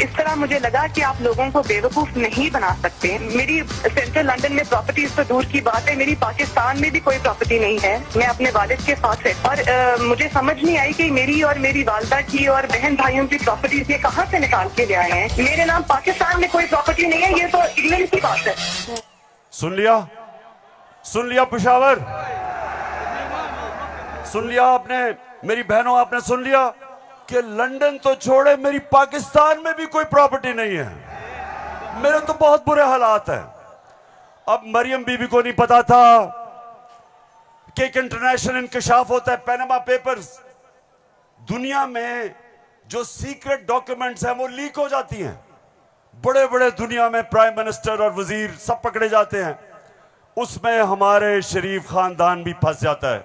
इस तरह मुझे लगा कि आप लोगों को बेवकूफ नहीं बना सकते। मेरी सेंट्रल लंदन में प्रॉपर्टीज तो दूर की बात है, मेरी पाकिस्तान में भी कोई प्रॉपर्टी नहीं है। मैं अपने वालिद के साथ है और मुझे समझ नहीं आई कि मेरी और मेरी वालदा की और बहन भाइयों की प्रॉपर्टीज ये कहाँ से निकाल के ले आए हैं। मेरे नाम पाकिस्तान में कोई प्रॉपर्टी नहीं है, ये तो इंग्लैंड की बात है। सुन लिया? सुन लिया पेशावर? सुन लिया आपने? मेरी बहनों, आपने सुन लिया कि लंदन तो छोड़े, मेरी पाकिस्तान में भी कोई प्रॉपर्टी नहीं है। मेरे तो बहुत बुरे हालात हैं। अब मरियम बीबी को नहीं पता था कि एक इंटरनेशनल इंकशाफ होता है, पैनामा पेपर्स। दुनिया में जो सीक्रेट डॉक्यूमेंट्स हैं वो लीक हो जाती हैं। बड़े बड़े दुनिया में प्राइम मिनिस्टर और वजीर सब पकड़े जाते हैं, उसमें हमारे शरीफ खानदान भी फंस जाता है।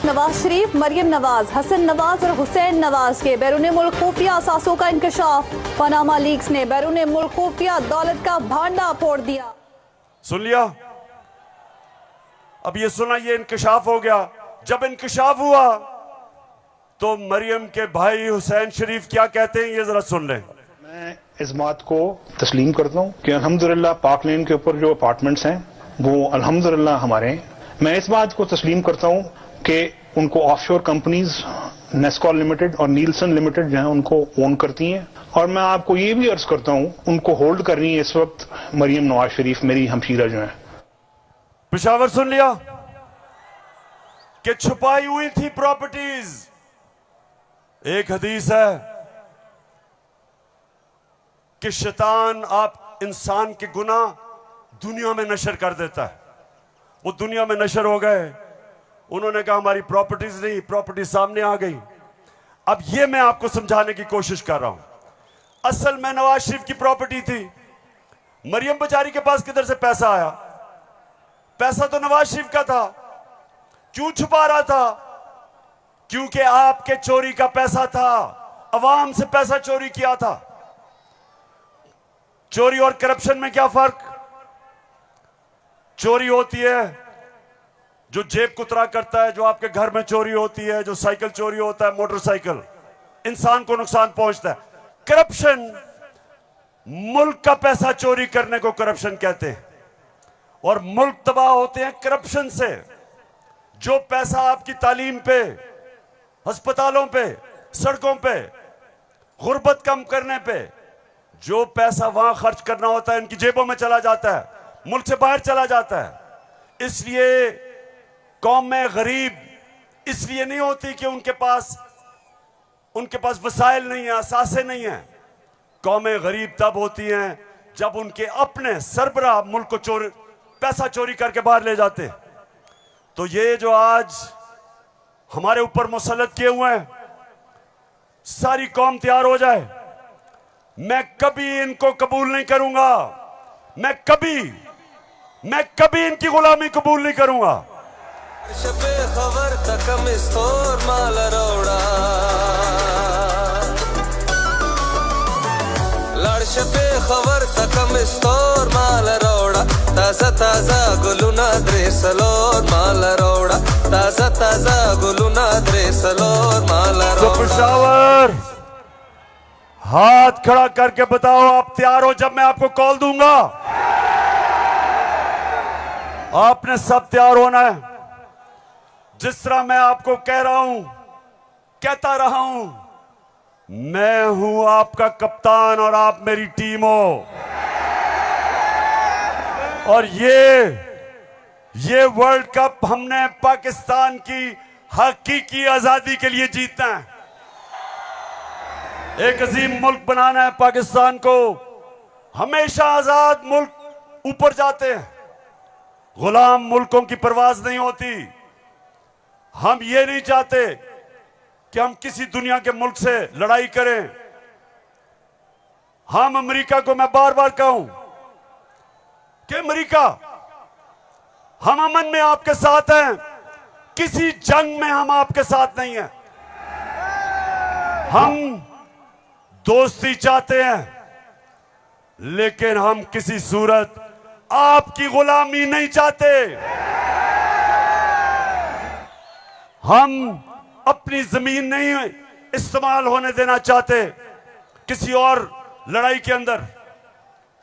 नवाज शरीफ, मरियम नवाज, हसन नवाज और हुसैन नवाज के बैरून मुल्क खुफिया असासों का इंकशाफ। पनामा लीक्स ने बैरून मुल्क खुफिया दौलत का भांडा फोड़ दिया। सुन लिया? अब ये सुना, ये इंकशाफ हो गया। जब इंकशाफ हुआ तो मरियम के भाई हुसैन शरीफ क्या कहते हैं, ये जरा सुन लें। मैं इस बात को तस्लीम करता हूँ कि अल्हम्दुलिल्लाह पाक लेन के ऊपर जो अपार्टमेंट्स हैं वो अल्हम्दुलिल्लाह हमारे हैं। मैं इस बात को तस्लीम करता हूँ कि उनको ऑफशोर कंपनीज नेस्कॉल लिमिटेड और नीलसन लिमिटेड जो है उनको ओन करती हैं। और मैं आपको ये भी अर्ज करता हूँ उनको होल्ड कर रही है इस वक्त मरियम नवाज शरीफ, मेरी हमशीरा जो है। पेशावर सुन लिया कि छुपाई हुई थी प्रॉपर्टीज। एक हदीस है कि शैतान आप इंसान के गुनाह दुनिया में नशर कर देता है। वो दुनिया में नशर हो गए, उन्होंने कहा हमारी प्रॉपर्टीज नहीं, प्रॉपर्टी सामने आ गई। अब ये मैं आपको समझाने की कोशिश कर रहा हूं। असल में नवाज शरीफ की प्रॉपर्टी थी। मरियम बेचारी के पास किधर से पैसा आया? पैसा तो नवाज शरीफ का था। क्यों छुपा रहा था? क्योंकि आपके चोरी का पैसा था, अवाम से पैसा चोरी किया था। चोरी और करप्शन में क्या फर्क? चोरी होती है जो जेब कुतरा करता है, जो आपके घर में चोरी होती है, जो साइकिल चोरी होता है, मोटरसाइकिल, इंसान को नुकसान पहुंचता है। करप्शन, मुल्क का पैसा चोरी करने को करप्शन कहते हैं। और मुल्क तबाह होते हैं करप्शन से। जो पैसा आपकी तालीम पे, अस्पतालों पे, सड़कों पे, गुर्बत कम करने पे, जो पैसा वहां खर्च करना होता है इनकी जेबों में चला जाता है, मुल्क से बाहर चला जाता है। इसलिए कौम में गरीब इसलिए नहीं होती कि उनके पास वसाइल नहीं है, असासे नहीं है। कौमें गरीब तब होती हैं जब उनके अपने सरबराह मुल्क को पैसा चोरी करके बाहर ले जाते। तो ये जो आज हमारे ऊपर मुसल्लत किए हुए हैं, सारी कौम तैयार हो जाए। मैं कभी इनको कबूल नहीं करूंगा। मैं कभी इनकी गुलामी कबूल नहीं करूंगा। खबर तकम इस्तोर माल रोड़ा लड़श पे खबर तकम इस्तोर माल रोड़ा ताजा ताजा गुलुना द्रेसलोर माल रोड़ा ताजा ताजा गुलुना द्रेसलोर माल रोड़ा। पेशावर हाथ खड़ा करके बताओ आप तैयार हो जब मैं आपको कॉल दूंगा? आपने सब तैयार होना है। जिस तरह मैं आपको कह रहा हूं, कहता रहा हूं, मैं हूं आपका कप्तान और आप मेरी टीम हो। और ये वर्ल्ड कप हमने पाकिस्तान की हकीकी आजादी के लिए जीतना है। एक अजीम मुल्क बनाना है पाकिस्तान को। हमेशा आजाद मुल्क ऊपर जाते हैं, गुलाम मुल्कों की परवाज नहीं होती। हम ये नहीं चाहते कि हम किसी दुनिया के मुल्क से लड़ाई करें। हम अमेरिका को मैं बार बार कहूं कि अमेरिका, हम अमन में आपके साथ हैं, किसी जंग में हम आपके साथ नहीं हैं। हम दोस्ती चाहते हैं, लेकिन हम किसी सूरत आपकी गुलामी नहीं चाहते। हम अपनी जमीन नहीं इस्तेमाल होने देना चाहते किसी और लड़ाई के अंदर।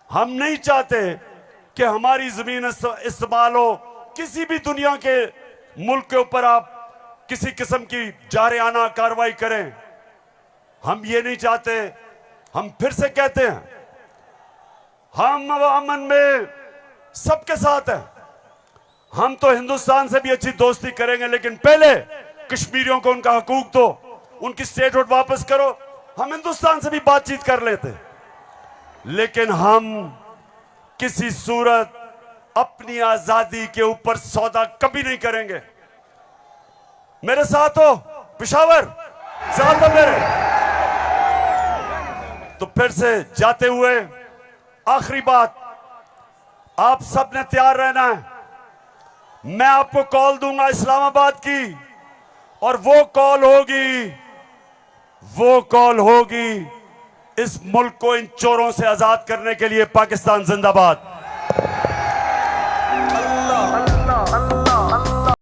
हम नहीं चाहते कि हमारी जमीन इस्तेमाल हो किसी भी दुनिया के मुल्क के ऊपर आप किसी किस्म की जारियाना कार्रवाई करें। हम ये नहीं चाहते। हम फिर से कहते हैं, हम अमन में सबके साथ हैं। हम तो हिंदुस्तान से भी अच्छी दोस्ती करेंगे, लेकिन पहले कश्मीरियों को उनका हकूक दो, उनकी स्टेटहुड वापस करो। हम हिंदुस्तान से भी बातचीत कर लेते, लेकिन हम किसी सूरत अपनी आजादी के ऊपर सौदा कभी नहीं करेंगे। मेरे साथ हो पेशावर, साथ हो मेरे। तो फिर से जाते हुए आखिरी बात, आप सब ने तैयार रहना है। मैं आपको कॉल दूंगा इस्लामाबाद की, और वो कॉल होगी इस मुल्क को इन चोरों से आजाद करने के लिए। पाकिस्तान जिंदाबाद।